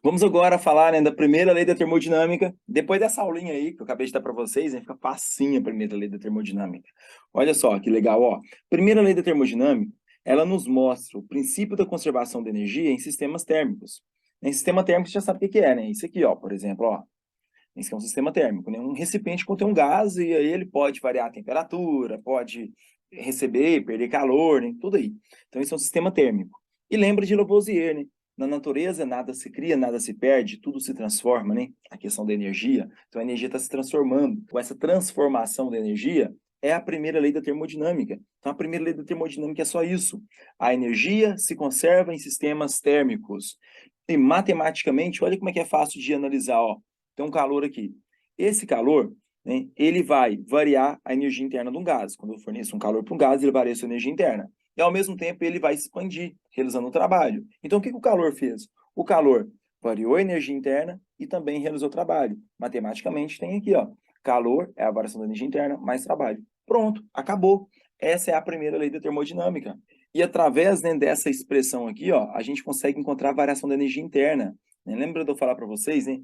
Vamos agora falar, né, da primeira lei da termodinâmica. Depois dessa aulinha aí que eu acabei de dar para vocês, né, fica facinho a primeira lei da termodinâmica. Olha só que legal, ó. Primeira lei da termodinâmica, ela nos mostra o princípio da conservação da energia em sistemas térmicos. Em sistema térmico, você já sabe o que é, né? Isso aqui, ó, por exemplo, ó. Esse aqui é um sistema térmico, né? Um recipiente contém um gás e aí ele pode variar a temperatura, pode receber, perder calor, né? Tudo aí. Então, isso é um sistema térmico. E lembra de Lavoisier, né? Na natureza, nada se cria, nada se perde, tudo se transforma, né? A questão da energia. Então, a energia está se transformando. Com essa transformação da energia, é a primeira lei da termodinâmica. Então, a primeira lei da termodinâmica é só isso. A energia se conserva em sistemas térmicos. E matematicamente, olha como é que é fácil de analisar, ó. Tem um calor aqui. Esse calor, né, ele vai variar a energia interna de um gás. Quando eu forneço um calor para um gás, ele varia a sua energia interna. E, ao mesmo tempo, ele vai expandir, realizando o trabalho. Então, o que o calor fez? O calor variou a energia interna e também realizou trabalho. Matematicamente, tem aqui, ó, calor é a variação da energia interna mais trabalho. Pronto, acabou. Essa é a primeira lei da termodinâmica. E através, né, dessa expressão aqui, ó, a gente consegue encontrar a variação da energia interna. Lembra de eu falar para vocês, né?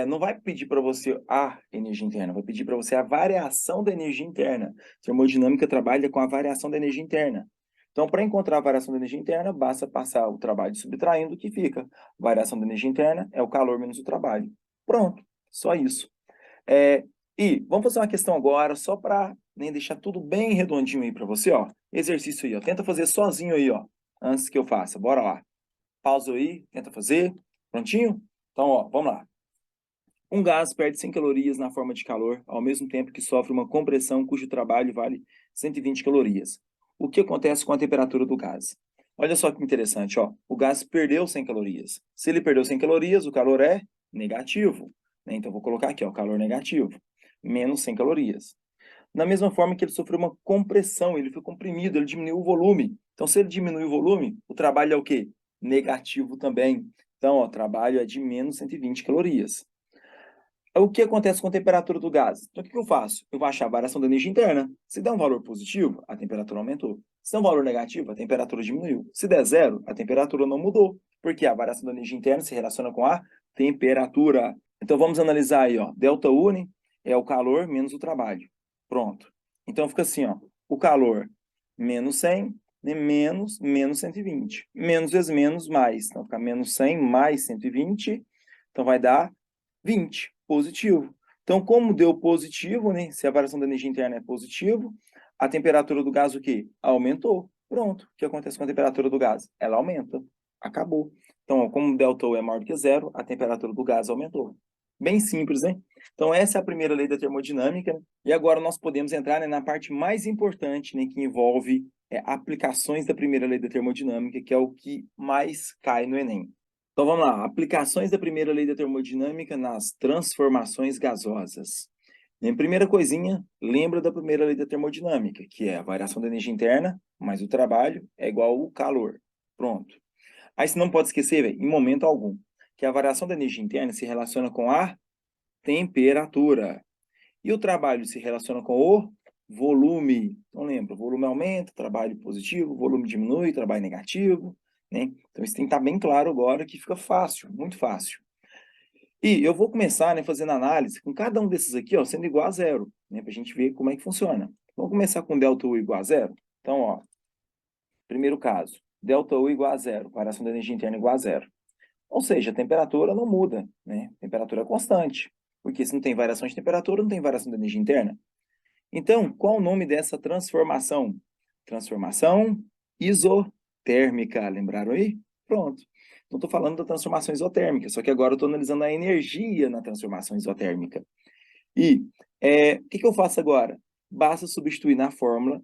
Não vai pedir para você a energia interna, vai pedir para você a variação da energia interna. Termodinâmica trabalha com a variação da energia interna. Então, para encontrar a variação da energia interna, basta passar o trabalho subtraindo, que fica. Variação da energia interna é o calor menos o trabalho. Pronto, só isso. E vamos fazer uma questão agora, só para, né, deixar tudo bem redondinho aí para você, ó. Exercício aí, ó. Tenta fazer sozinho aí, ó, antes que eu faça. Bora lá. Pausa aí, tenta fazer. Prontinho? Então, ó, vamos lá. Um gás perde 100 calorias na forma de calor, ao mesmo tempo que sofre uma compressão cujo trabalho vale 120 calorias. O que acontece com a temperatura do gás? Olha só que interessante, ó. O gás perdeu 100 calorias. Se ele perdeu 100 calorias, o calor é negativo, né? Então, vou colocar aqui, ó, calor negativo, menos 100 calorias. Da mesma forma que ele sofreu uma compressão, ele foi comprimido, ele diminuiu o volume. Então, se ele diminui o volume, o trabalho é o quê? Negativo também. Então, ó, o trabalho é de menos 120 calorias. O que acontece com a temperatura do gás? Então, o que eu faço? Eu vou achar a variação da energia interna. Se der um valor positivo, a temperatura aumentou. Se der um valor negativo, a temperatura diminuiu. Se der zero, a temperatura não mudou, porque a variação da energia interna se relaciona com a temperatura. Então, vamos analisar aí, ó. Delta U, né, é o calor menos o trabalho. Pronto. Então, fica assim, ó. O calor menos 100, né, menos 120. Menos vezes menos, mais. Então, fica menos 100 mais 120. Então, vai dar 20, positivo. Então, como deu positivo, né? Se a variação da energia interna é positivo, a temperatura do gás o quê? Aumentou. Pronto. O que acontece com a temperatura do gás? Ela aumenta. Acabou. Então, ó, como ΔU é maior do que zero, a temperatura do gás aumentou. Bem simples, né? Então, essa é a primeira lei da termodinâmica. E agora nós podemos entrar, né, na parte mais importante, né, que envolve aplicações da primeira lei da termodinâmica, que é o que mais cai no Enem. Então vamos lá, aplicações da primeira lei da termodinâmica nas transformações gasosas. Em primeira coisinha, lembra da primeira lei da termodinâmica, que é a variação da energia interna mais o trabalho é igual ao calor. Pronto. Aí você não pode esquecer, véio, em momento algum, que a variação da energia interna se relaciona com a temperatura. E o trabalho se relaciona com o volume. Então lembra, o volume aumenta, trabalho positivo, volume diminui, trabalho negativo, né? Então isso tem que estar bem claro agora, que fica fácil, muito fácil. E eu vou começar, né, fazendo análise com cada um desses aqui, ó, sendo igual a zero, né, para a gente ver como é que funciona. Vamos começar com ΔU igual a zero? Então, ó, primeiro caso, ΔU igual a zero, variação da energia interna igual a zero. Ou seja, a temperatura não muda, né? A temperatura é constante. Porque se não tem variação de temperatura, não tem variação da energia interna. Então, qual o nome dessa transformação? Transformação isotérmica. Lembraram aí? Pronto. Então, estou falando da transformação isotérmica, só que agora eu estou analisando a energia na transformação isotérmica. E o que eu faço agora? Basta substituir na fórmula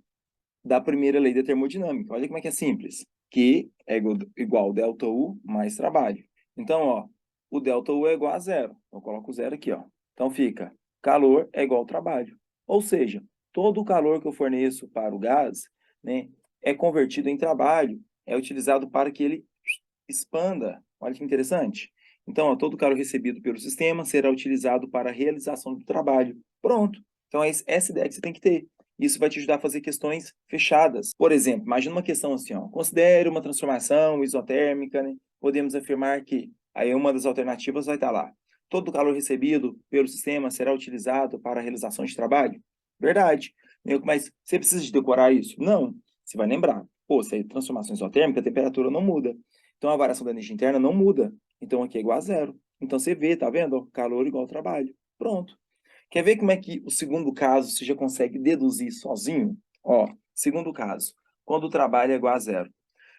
da primeira lei da termodinâmica. Olha como é que é simples. Q é igual a ΔU mais trabalho. Então, ó, o ΔU é igual a zero. Eu coloco zero aqui, ó. Então, fica calor é igual ao trabalho. Ou seja, todo o calor que eu forneço para o gás, né, é convertido em trabalho, é utilizado para que ele expanda. Olha que interessante. Então, ó, todo o calor recebido pelo sistema será utilizado para a realização do trabalho. Pronto. Então, é essa ideia que você tem que ter. Isso vai te ajudar a fazer questões fechadas. Por exemplo, imagina uma questão assim, ó. Considere uma transformação isotérmica, né? Podemos afirmar que Aí uma das alternativas vai estar lá. Todo o calor recebido pelo sistema será utilizado para a realização de trabalho? Verdade. Mas você precisa de decorar isso? Não. Você vai lembrar. Pô, se é transformação isotérmica, a temperatura não muda. Então, a variação da energia interna não muda. Então, aqui é igual a zero. Então, você vê, tá vendo? Calor igual ao trabalho. Pronto. Quer ver como é que o segundo caso você já consegue deduzir sozinho? Ó, segundo caso, quando o trabalho é igual a zero.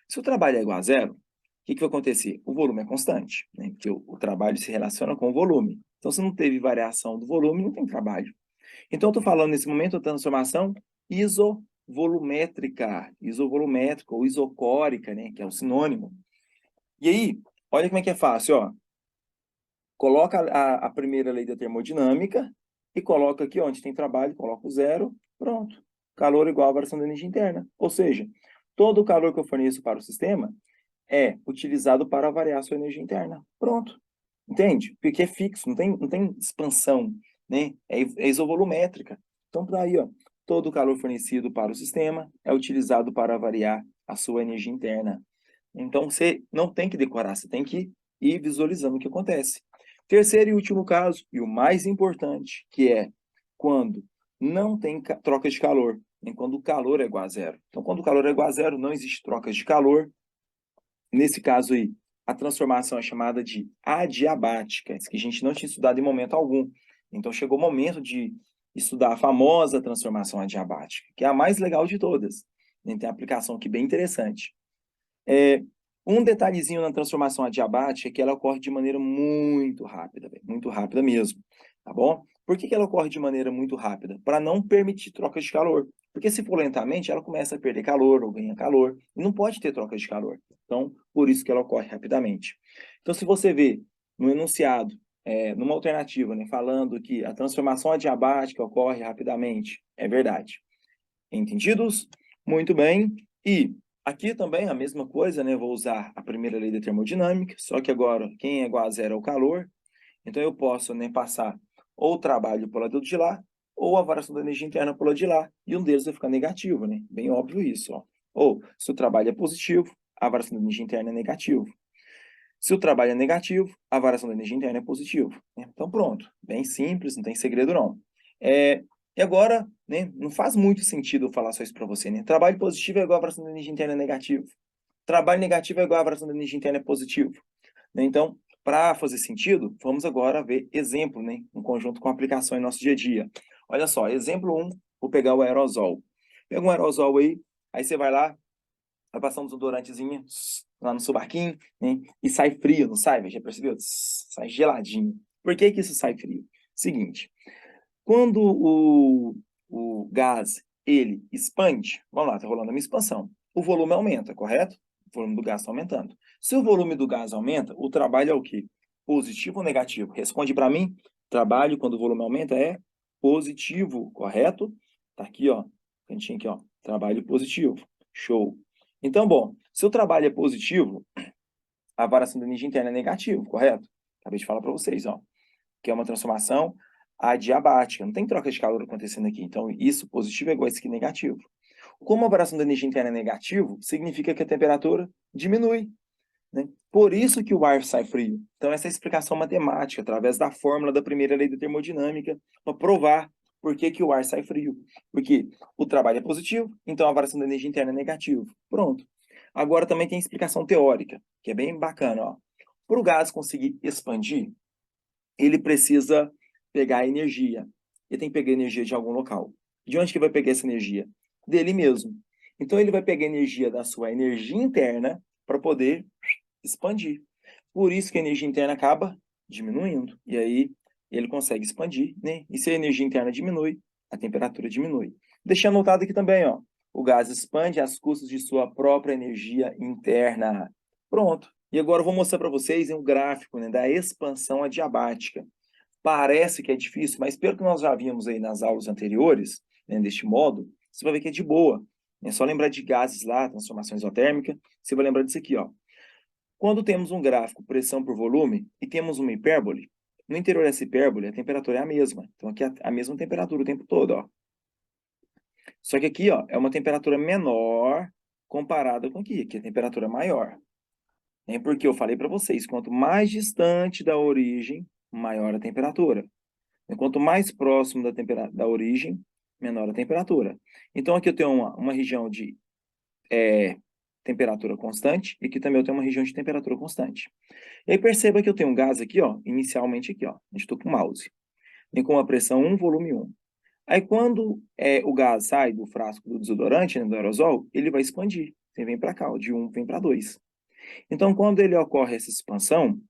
Se o trabalho é igual a zero, o que vai acontecer? O volume é constante, né? Porque o trabalho se relaciona com o volume. Então, se não teve variação do volume, não tem trabalho. Então, eu estou falando nesse momento da transformação isovolumétrica ou isocórica, né? Que é o sinônimo. E aí, olha como é que é fácil, ó. Coloca a primeira lei da termodinâmica e coloca aqui onde tem trabalho, coloca o zero, pronto. Calor igual a variação da energia interna. Ou seja, todo o calor que eu forneço para o sistema é utilizado para variar a sua energia interna. Pronto. Entende? Porque é fixo, não tem expansão, né? É isovolumétrica. Então, tá aí, ó. Todo o calor fornecido para o sistema é utilizado para variar a sua energia interna. Então, você não tem que decorar, você tem que ir visualizando o que acontece. Terceiro e último caso, e o mais importante, que é quando não tem troca de calor, nem quando o calor é igual a zero. Então, quando o calor é igual a zero, não existe troca de calor. Nesse caso aí, a transformação é chamada de adiabática, isso que a gente não tinha estudado em momento algum. Então, chegou o momento de estudar a famosa transformação adiabática, que é a mais legal de todas. Tem uma aplicação aqui bem interessante. Um detalhezinho na transformação adiabática é que ela ocorre de maneira muito rápida, muito rápida mesmo, tá bom? Por que ela ocorre de maneira muito rápida? Para não permitir troca de calor. Porque se for lentamente, ela começa a perder calor ou ganha calor, e não pode ter troca de calor. Então, por isso que ela ocorre rapidamente. Então, se você vê no enunciado, numa alternativa, né, falando que a transformação adiabática ocorre rapidamente, é verdade. Entendidos? Muito bem. E aqui também a mesma coisa, né? Vou usar a primeira lei da termodinâmica, só que agora quem é igual a zero é o calor. Então eu posso, né, passar ou o trabalho para o lado de lá, ou a variação da energia interna para o lado de lá, e um deles vai ficar negativo, né? Bem óbvio isso, ó. Ou, se o trabalho é positivo, a variação da energia interna é negativo. Se o trabalho é negativo, a variação da energia interna é positivo, né? Então pronto, bem simples, não tem segredo não. E agora, né, não faz muito sentido eu falar só isso para você, né? Trabalho positivo é igual a variação da energia interna é negativo. Trabalho negativo é igual a variação da energia interna é positivo. Né? Então, para fazer sentido, vamos agora ver exemplo, né? Um conjunto com aplicação em nosso dia a dia. Olha só, exemplo 1, vou pegar o aerosol. Pega um aerosol aí você vai lá, vai passar um desodorantezinho lá no seu barquinho, né? E sai frio, não sai? Já percebeu? Sai geladinho. Por que que isso sai frio? Seguinte, quando o gás, ele expande, vamos lá, está rolando uma expansão, o volume aumenta, correto? O volume do gás está aumentando. Se o volume do gás aumenta, o trabalho é o quê? Positivo ou negativo? Responde para mim. Trabalho, quando o volume aumenta, é positivo, correto? Tá aqui, ó, cantinho aqui, ó, trabalho positivo. Show. Então, bom, se o trabalho é positivo, a variação da energia interna é negativo, correto? Acabei de falar para vocês, ó, que é uma transformação adiabática. Não tem troca de calor acontecendo aqui. Então, isso positivo é igual a isso aqui negativo. Como a variação da energia interna é negativo, significa que a temperatura diminui. Né? Por isso que o ar sai frio. Então, essa é a explicação matemática, através da fórmula da primeira lei da termodinâmica, para provar por que que o ar sai frio. Porque o trabalho é positivo, então a variação da energia interna é negativa. Pronto. Agora também tem explicação teórica, que é bem bacana. Para o gás conseguir expandir, ele precisa pegar energia. Ele tem que pegar energia de algum local. De onde que vai pegar essa energia? Dele mesmo. Então, ele vai pegar energia da sua energia interna para poder expandir. Por isso que a energia interna acaba diminuindo. E aí, ele consegue expandir, né? E se a energia interna diminui, a temperatura diminui. Deixa anotado aqui também, ó. O gás expande às custas de sua própria energia interna. Pronto. E agora eu vou mostrar para vocês um gráfico, né, da expansão adiabática. Parece que é difícil, mas pelo que nós já vimos aí nas aulas anteriores, né, deste modo, você vai ver que é de boa. É só lembrar de gases lá, transformação isotérmica, você vai lembrar disso aqui, ó. Quando temos um gráfico pressão por volume e temos uma hipérbole, no interior dessa hipérbole a temperatura é a mesma. Então aqui é a mesma temperatura o tempo todo, ó. Só que aqui, ó, é uma temperatura menor comparada com aqui, a temperatura é maior. né? Porque eu falei para vocês, quanto mais distante da origem, maior a temperatura. E quanto mais próximo da origem, menor a temperatura. Então, aqui eu tenho uma região de temperatura constante, e aqui também eu tenho uma região de temperatura constante. E aí perceba que eu tenho um gás aqui, ó, inicialmente aqui, ó. A gente estou com o mouse. Vem com uma pressão 1, volume 1. Aí quando o gás sai do frasco do desodorante, né, do aerosol, ele vai expandir. Ele vem para cá, ó, de 1 vem para 2. Então, quando ele ocorre essa expansão,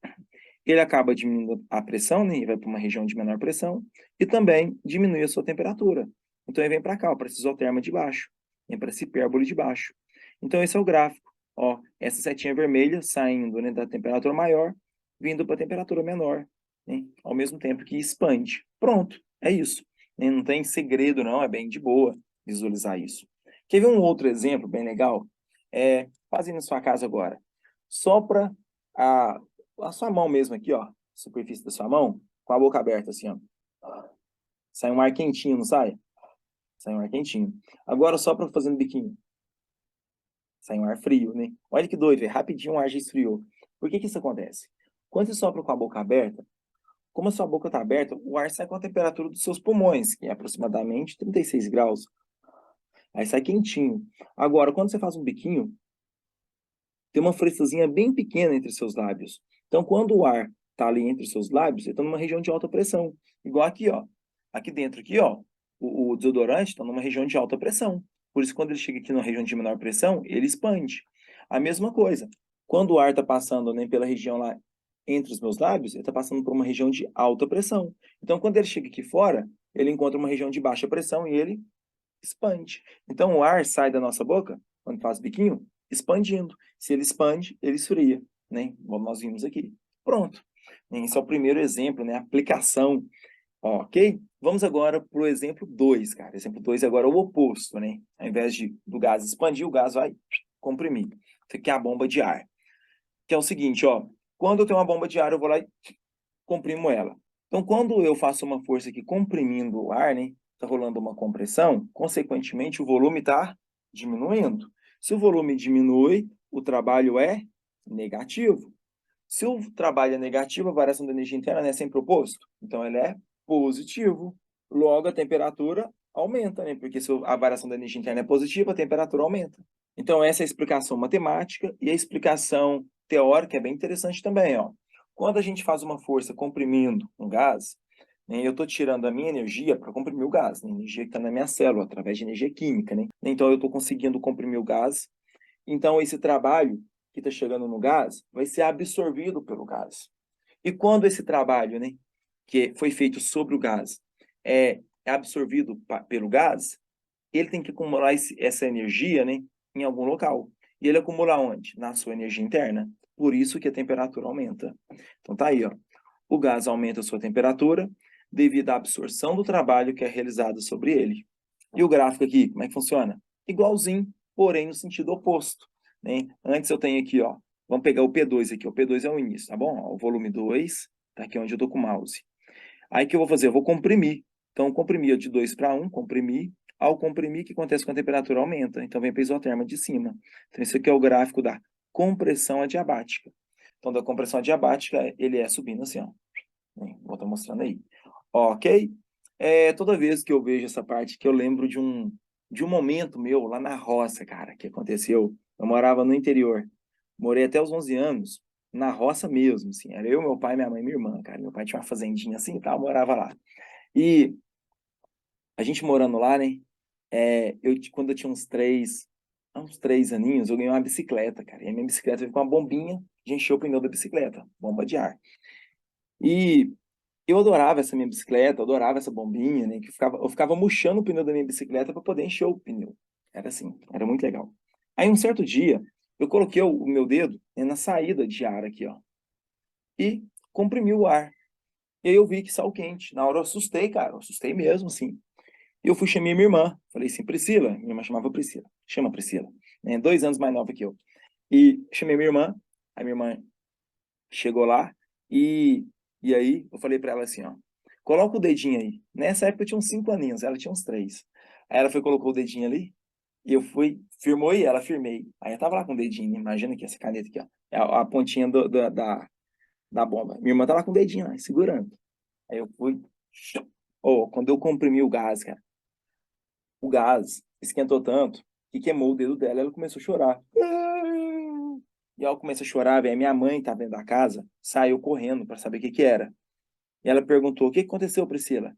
ele acaba diminuindo a pressão, né, e vai para uma região de menor pressão, e também diminui a sua temperatura. Então, ele vem para cá, para esse isoterma de baixo, vem para esse hipérbole de baixo. Então, esse é o gráfico. Ó, essa setinha vermelha saindo, né, da temperatura maior, vindo para a temperatura menor, né, ao mesmo tempo que expande. Pronto, é isso. Né, não tem segredo, não, é bem de boa visualizar isso. Quer ver um outro exemplo bem legal? Faz aí na sua casa agora. Sopra a sua mão mesmo aqui, ó, superfície da sua mão, com a boca aberta assim, ó. Sai um ar quentinho, não sai? Sai um ar quentinho. Agora sopra fazendo biquinho. Sai um ar frio, né? Olha que doido, rapidinho o ar já esfriou. Por que que isso acontece? Quando você sopra com a boca aberta, como a sua boca está aberta, o ar sai com a temperatura dos seus pulmões, que é aproximadamente 36 graus. Aí sai quentinho. Agora, quando você faz um biquinho, tem uma frestazinha bem pequena entre seus lábios. Então, quando o ar está ali entre seus lábios, ele está numa região de alta pressão. Igual aqui, ó. Aqui dentro, aqui, ó, o desodorante está numa região de alta pressão. Por isso, quando ele chega aqui numa região de menor pressão, ele expande. A mesma coisa. Quando o ar está passando, né, pela região lá entre os meus lábios, ele está passando por uma região de alta pressão. Então, quando ele chega aqui fora, ele encontra uma região de baixa pressão e ele expande. Então, o ar sai da nossa boca, quando faz biquinho, expandindo. Se ele expande, ele esfria, né? Como nós vimos aqui. Pronto. Esse é o primeiro exemplo, né? Aplicação. Ok? Vamos agora para o exemplo 2, cara. Exemplo 2 é agora o oposto, né? Ao invés do gás expandir, o gás vai comprimir. Isso aqui é a bomba de ar. Que é o seguinte, ó. Quando eu tenho uma bomba de ar, eu vou lá e comprimo ela. Então, quando eu faço uma força aqui comprimindo o ar, né? Está rolando uma compressão, consequentemente, o volume está diminuindo. Se o volume diminui, o trabalho é negativo. Se o trabalho é negativo, a variação da energia interna, né, é sempre oposto. Então, ele é positivo. Logo, a temperatura aumenta, né? Porque se a variação da energia interna é positiva, a temperatura aumenta. Então, essa é a explicação matemática e a explicação teórica é bem interessante também, ó. Quando a gente faz uma força comprimindo um gás, né, eu estou tirando a minha energia para comprimir o gás, né, a energia que está na minha célula, através de energia química, né? Então, eu estou conseguindo comprimir o gás. Então, esse trabalho que está chegando no gás vai ser absorvido pelo gás. E quando esse trabalho, né, que foi feito sobre o gás, é absorvido pelo gás, ele tem que acumular essa energia, né, em algum local. E ele acumula onde? Na sua energia interna. Por isso que a temperatura aumenta. Então tá aí, ó. O gás aumenta a sua temperatura devido à absorção do trabalho que é realizado sobre ele. E o gráfico aqui, como é que funciona? Igualzinho, porém no sentido oposto, né? Antes eu tenho aqui, ó, vamos pegar o P2 aqui, o P2 é o início, tá bom? Ó, o volume 2, tá aqui onde eu tô com o mouse. Aí o que eu vou fazer? Eu vou comprimir. Então, comprimir de 2 para 1, comprimir. Ao comprimir, o que acontece com a temperatura? Aumenta. Então, vem para a isoterma de cima. Então, isso aqui é o gráfico da compressão adiabática. Então, da compressão adiabática, ele é subindo assim, ó. Vou estar mostrando aí. Ok? Toda vez que eu vejo essa parte que eu lembro de um momento meu lá na roça, cara, que aconteceu. Eu morava no interior. Morei até os 11 anos na roça mesmo, assim. Era eu, meu pai, minha mãe e minha irmã, cara. Meu pai tinha uma fazendinha assim e tal, morava lá. E a gente morando lá, né? Quando eu tinha uns três aninhos, eu ganhei uma bicicleta, cara. E a minha bicicleta veio com uma bombinha, a gente encheu o pneu da bicicleta, bomba de ar. E eu adorava essa minha bicicleta, eu adorava essa bombinha, né? Eu ficava murchando o pneu da minha bicicleta para poder encher o pneu. Era assim, era muito legal. Aí um certo dia, eu coloquei o meu dedo, né, na saída de ar aqui, ó, e comprimi o ar. E aí eu vi que saiu quente. Na hora eu assustei, cara, eu assustei mesmo, assim. E eu fui chamar minha irmã. Falei assim, Priscila, minha irmã chamava Priscila. Chama Priscila, né? 2 anos mais nova que eu. E chamei minha irmã, a minha irmã chegou lá e, e aí eu falei para ela assim, ó, coloca o dedinho aí. Nessa época eu tinha uns 5 aninhos, ela tinha uns 3. Aí ela foi, colocou o dedinho ali E eu fui, firmou e ela, firmei. Aí eu tava lá com o dedinho, né? Imagina aqui, essa caneta aqui, ó. É a pontinha da bomba. Minha irmã tá lá com o dedinho lá, segurando. Aí eu fui. Quando eu comprimi o gás, cara, o gás esquentou tanto que queimou o dedo dela, ela começou a chorar. E ela começou a chorar, velho. Minha mãe tá dentro da casa, saiu correndo para saber o que que era. E ela perguntou: o que que aconteceu, Priscila?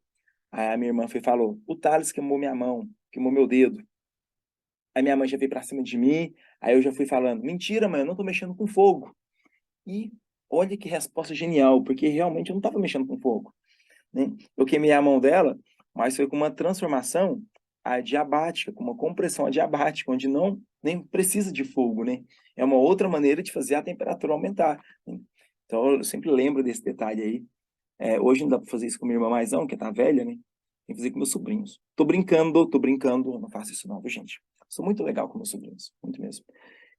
Aí a minha irmã foi e falou: o Thales queimou minha mão, queimou meu dedo. Aí minha mãe já veio pra cima de mim, aí eu já fui falando: mentira, mãe, eu não tô mexendo com fogo. E olha que resposta genial, porque realmente eu não tava mexendo com fogo, né? Eu queimei a mão dela, mas foi com uma transformação adiabática, com uma compressão adiabática, onde não nem precisa de fogo, né? É uma outra maneira de fazer a temperatura aumentar, né? Então eu sempre lembro desse detalhe aí. Hoje não dá para fazer isso com minha irmã mais não, que tá velha, né? Tem que fazer com meus sobrinhos. Tô brincando, não faço isso não, viu, gente? Sou muito legal com meus sobrinhos, muito mesmo.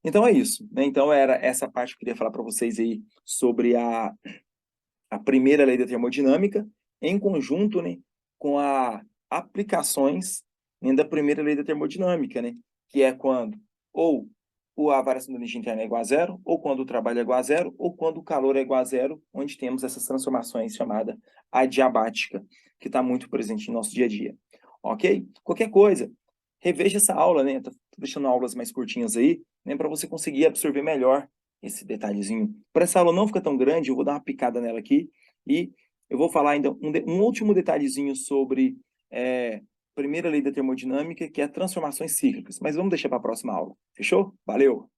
Então é isso, né? Então era essa parte que eu queria falar para vocês aí sobre a primeira lei da termodinâmica, em conjunto, né, com as aplicações, né, da primeira lei da termodinâmica, né, que é quando ou a variação da energia interna é igual a zero, ou quando o trabalho é igual a zero, ou quando o calor é igual a zero, onde temos essas transformações chamada adiabática, que está muito presente no nosso dia a dia. Ok? Qualquer coisa, reveja essa aula, né? Tô deixando aulas mais curtinhas aí, né, para você conseguir absorver melhor esse detalhezinho. Para essa aula não ficar tão grande, eu vou dar uma picada nela aqui e eu vou falar ainda um último detalhezinho sobre primeira lei da termodinâmica, que é transformações cíclicas. Mas vamos deixar para a próxima aula. Fechou? Valeu!